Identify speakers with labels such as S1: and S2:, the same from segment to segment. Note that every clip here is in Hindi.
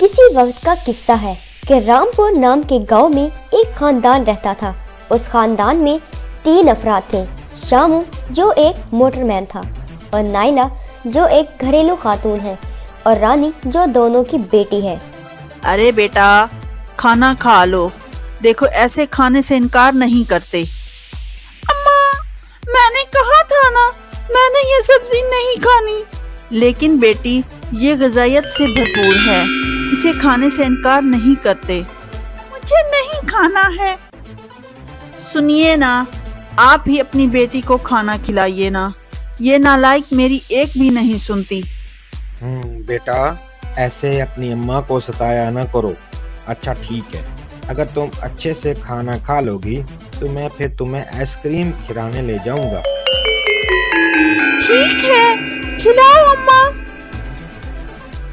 S1: किसी वक्त का किस्सा है कि रामपुर नाम के गांव में एक खानदान रहता था। उस खानदान में 3 अफराद थे। शामू जो एक मोटरमैन था, और नाइला जो एक घरेलू खातून है, और रानी जो दोनों की बेटी है।
S2: अरे बेटा, खाना खा लो। देखो, ऐसे खाने से इनकार नहीं करते। अम्मा, मैंने कहा था ना, मैंने ये सब्जी नहीं खानी। लेकिन बेटी, ये ग़िज़ाइयत से भरपूर है, इसे खाने से इनकार नहीं करते। मुझे नहीं खाना है। सुनिए ना, आप ही अपनी बेटी को खाना खिलाइए ना। ये नालायक मेरी एक भी नहीं सुनती।
S3: बेटा, ऐसे अपनी अम्मा को सताया ना करो। अच्छा ठीक है, अगर तुम अच्छे से खाना खा लोगी तो मैं फिर तुम्हें आइसक्रीम खिलाने ले जाऊंगा।
S2: ठीक है, खिलाओ अम्मा।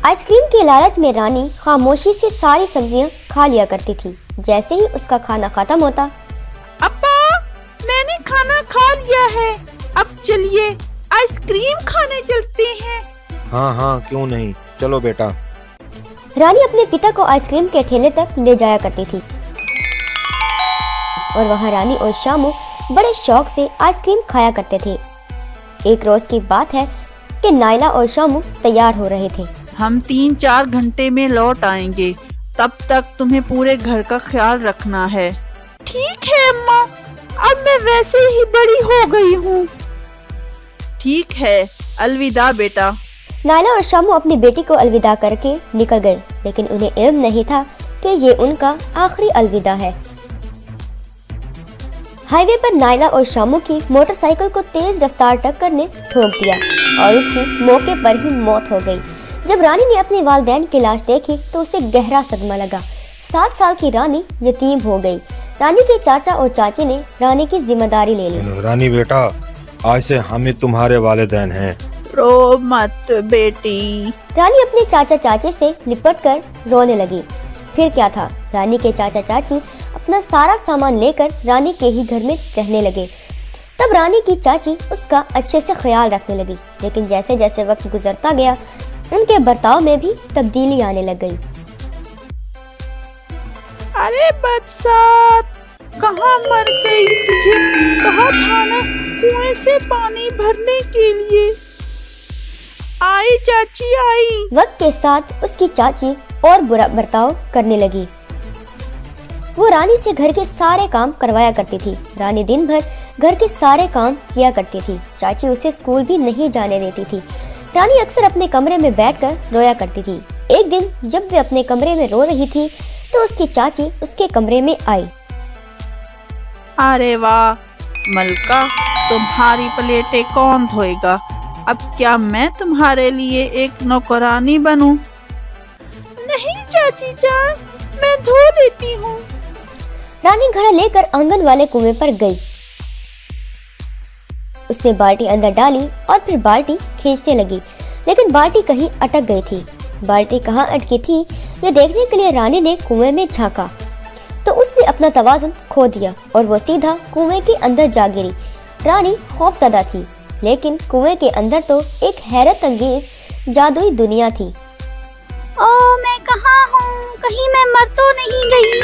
S1: आइसक्रीम के लालच में रानी खामोशी से सारी सब्जियां खा लिया करती थी। जैसे ही उसका खाना खत्म होता,
S2: अब्बा, मैंने खाना खा लिया है, अब चलिए आइसक्रीम खाने चलते हैं।
S3: हाँ, क्यों नहीं, चलो बेटा।
S1: रानी अपने पिता को आइसक्रीम के ठेले तक ले जाया करती थी, और वहाँ रानी और शामू बड़े शौक से आइसक्रीम खाया करते थे। एक रोज की बात है कि नाइला और शामू तैयार हो रहे थे।
S2: हम 3-4 घंटे में लौट आएंगे, तब तक तुम्हें पूरे घर का ख्याल रखना है। ठीक है अम्मा, अब मैं वैसे ही बड़ी हो गई हूँ। ठीक है, अलविदा बेटा।
S1: नाइला और शामू अपनी बेटी को अलविदा करके निकल गए, लेकिन उन्हें इल्म नहीं था कि ये उनका आखिरी अलविदा है। हाईवे पर नाइला और शामू की मोटरसाइकिल को तेज रफ्तार टक्कर ने ठोक दिया और उनकी मौके पर ही मौत हो गई। जब रानी ने अपने वालिदैन की लाश देखी तो उसे गहरा सदमा लगा। 7 साल की रानी यतीम हो गई। रानी के चाचा और चाची ने रानी की जिम्मेदारी ले ली।
S3: रानी बेटा, आज से हम ही तुम्हारे वालिदैन हैं।
S2: रो मत बेटी।
S1: रानी अपने चाचा चाची से लिपटकर रोने लगी। फिर क्या था, रानी के चाचा चाची अपना सारा सामान लेकर रानी के ही घर में रहने लगे। तब रानी की चाची उसका अच्छे से ख्याल रखने लगी, लेकिन जैसे जैसे वक्त गुजरता गया उनके बर्ताव में भी तब्दीली आने लग गई।
S2: अरे बरसात, कहाँ मर गई? तुझे कहा था ना कुएं से पानी भरने के लिए। आई चाची आई।
S1: वक्त के साथ उसकी चाची और बुरा बर्ताव करने लगी। वो रानी से घर के सारे काम करवाया करती थी। रानी दिन भर घर के सारे काम किया करती थी। चाची उसे स्कूल भी नहीं जाने देती थी। रानी अक्सर अपने कमरे में बैठकर रोया करती थी। एक दिन जब वे अपने कमरे में रो रही थी तो उसकी चाची उसके कमरे में आई।
S2: अरे वाह मलका, तुम्हारी प्लेटें कौन धोएगा? अब क्या मैं तुम्हारे लिए एक नौकरानी बनूं? नहीं चाची जान, मैं धो लेती हूँ।
S1: रानी घड़ा लेकर आंगन वाले कुएं पर गई। उसने बाल्टी अंदर डाली और फिर बाल्टी खींचने लगी, लेकिन बाल्टी कहीं अटक गई थी। बाल्टी कहाँ अटकी थी ये देखने के लिए रानी ने कुएं में झांका तो उसने अपना तवाज़ुन खो दिया और वो सीधा कुएं के अंदर जा गिरी। रानी खौफज़दा थी, लेकिन कुएं के अंदर तो एक हैरत अंगेज जादुई दुनिया थी।
S4: ओ, मैं कहाँ हूँ? कहीं मैं मर तो नहीं गई?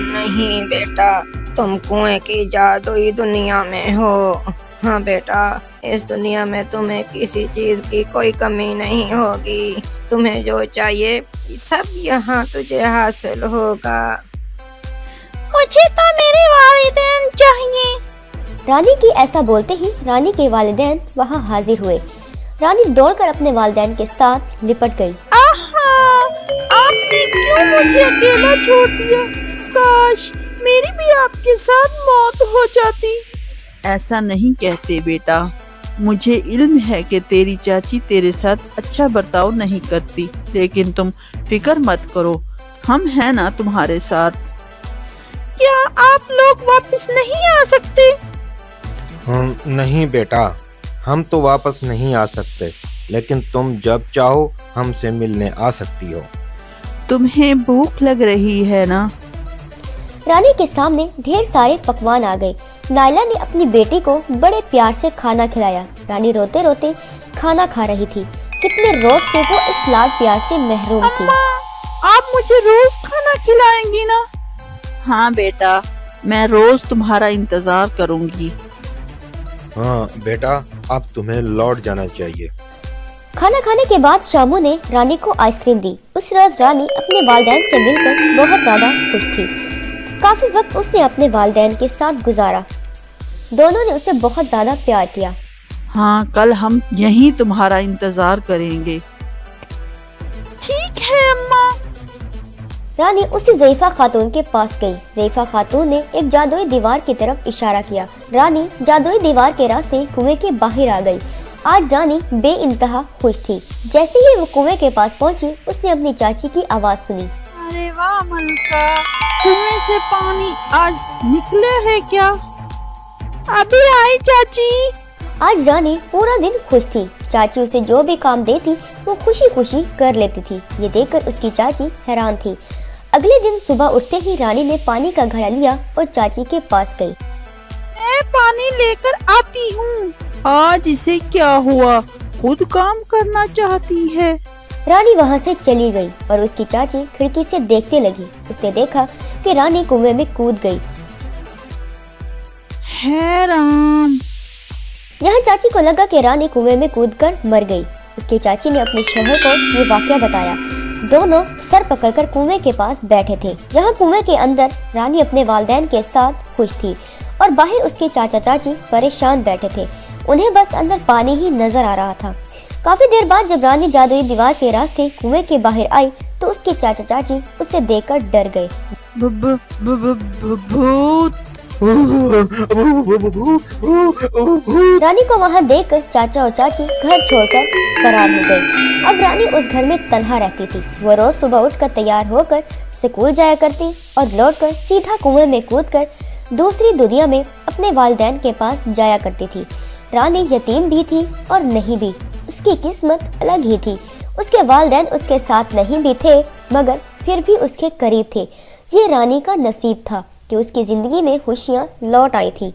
S5: नहीं बेटा, तुम कुएं की जादुई दुनिया में हो। हाँ बेटा, इस दुनिया में तुम्हें किसी चीज की कोई कमी नहीं होगी। तुम्हें जो चाहिए सब यहाँ तुझे हासिल होगा।
S4: मुझे तो मेरे वालिदैन चाहिए।
S1: रानी की ऐसा बोलते ही रानी के वालिदैन वहाँ हाजिर हुए। रानी दौड़कर अपने वालिदैन के साथ लिपट गई।
S2: आहा, आपने क्यों मुझे अकेला छोड़ दिया? काश मेरी भी आपके साथ मौत हो जाती। ऐसा नहीं कहते बेटा, मुझे इल्म है कि तेरी चाची तेरे साथ अच्छा बर्ताव नहीं करती, लेकिन तुम फिक्र मत करो, हम हैं ना तुम्हारे साथ। क्या आप लोग वापस नहीं आ सकते?
S3: नहीं बेटा, हम तो वापस नहीं आ सकते, लेकिन तुम जब चाहो हमसे मिलने आ सकती हो।
S2: तुम्हें भूख लग रही है ना?
S1: रानी के सामने ढेर सारे पकवान आ गए। नाइला ने अपनी बेटी को बड़े प्यार से खाना खिलाया। रानी रोते रोते खाना खा रही थी। कितने रोज से वो इस लाड प्यार से महरूम थी।
S2: आप मुझे रोज खाना खिलाएंगी ना? हाँ बेटा, मैं रोज तुम्हारा इंतजार करूंगी।
S3: हाँ बेटा, अब तुम्हें लौट जाना चाहिए।
S1: खाना खाने के बाद शामू ने रानी को आइसक्रीम दी। उस रोज रानी अपने वालिदैन से मिलकर बहुत ज्यादा खुश थी। काफी वक्त उसने अपने वालिदैन के साथ गुजारा। दोनों ने उसे बहुत ज्यादा प्यार किया।
S2: हाँ, कल हम यहीं तुम्हारा इंतजार करेंगे। ठीक है अम्मा।
S1: रानी उसी ज़ईफ़ा खातून के पास गई। ज़ईफ़ा खातून ने एक जादुई दीवार की तरफ इशारा किया। रानी जादुई दीवार के रास्ते कुएं के बाहर आ गई। आज रानी बेइंतहा खुश थी। जैसे ही वो कुएं के पास पहुंची, उसने अपनी चाची की आवाज सुनी।
S2: अरे वाह मलका, कुएं से पानी आज निकले है क्या? अभी आई चाची।
S1: आज रानी पूरा दिन खुश थी। चाची उसे जो भी काम देती वो खुशी खुशी कर लेती थी। ये देखकर उसकी चाची हैरान थी। अगले दिन सुबह उठते ही रानी ने पानी का घड़ा लिया और चाची के पास गई।
S2: मैं पानी लेकर आती हूँ। आज इसे क्या हुआ? खुद काम करना चाहती है।
S1: रानी वहाँ से चली गई और उसकी चाची खिड़की से देखने लगी। उसने देखा कि रानी कुएं में कूद गई।
S2: हैरान।
S1: यहाँ चाची को लगा कि रानी कुएं में कूदकर मर गई। उसकी चाची ने अपने शौहर को ये वाकया बताया। दोनों सर पकड़कर कुएं के पास बैठे थे। यहाँ कुएं के अंदर रानी अपने वालिदैन के साथ खुश थी और बाहर उसके चाचा चाची परेशान बैठे थे। उन्हें बस अंदर पानी ही नजर आ रहा था। काफी देर बाद जब रानी जादुई दीवार के रास्ते कुएं के बाहर आई तो उसके चाचा चाची उसे देखकर डर गए।
S2: भूत।
S1: रानी को वहाँ देखकर चाचा और चाची घर छोड़कर फरार हो गए। अब रानी उस घर में तन्हा रहती थी। वो रोज सुबह उठकर तैयार होकर स्कूल जाया करती और लौटकर सीधा कुएं में कूदकर दूसरी दुनिया में अपने वालिदैन के पास जाया करती थी। रानी यतीम भी थी और नहीं भी। उसकी किस्मत अलग ही थी। उसके वालिदैन उसके साथ नहीं भी थे, मगर फिर भी उसके करीब थे। ये रानी का नसीब था कि उसकी जिंदगी में खुशियाँ लौट आई थी।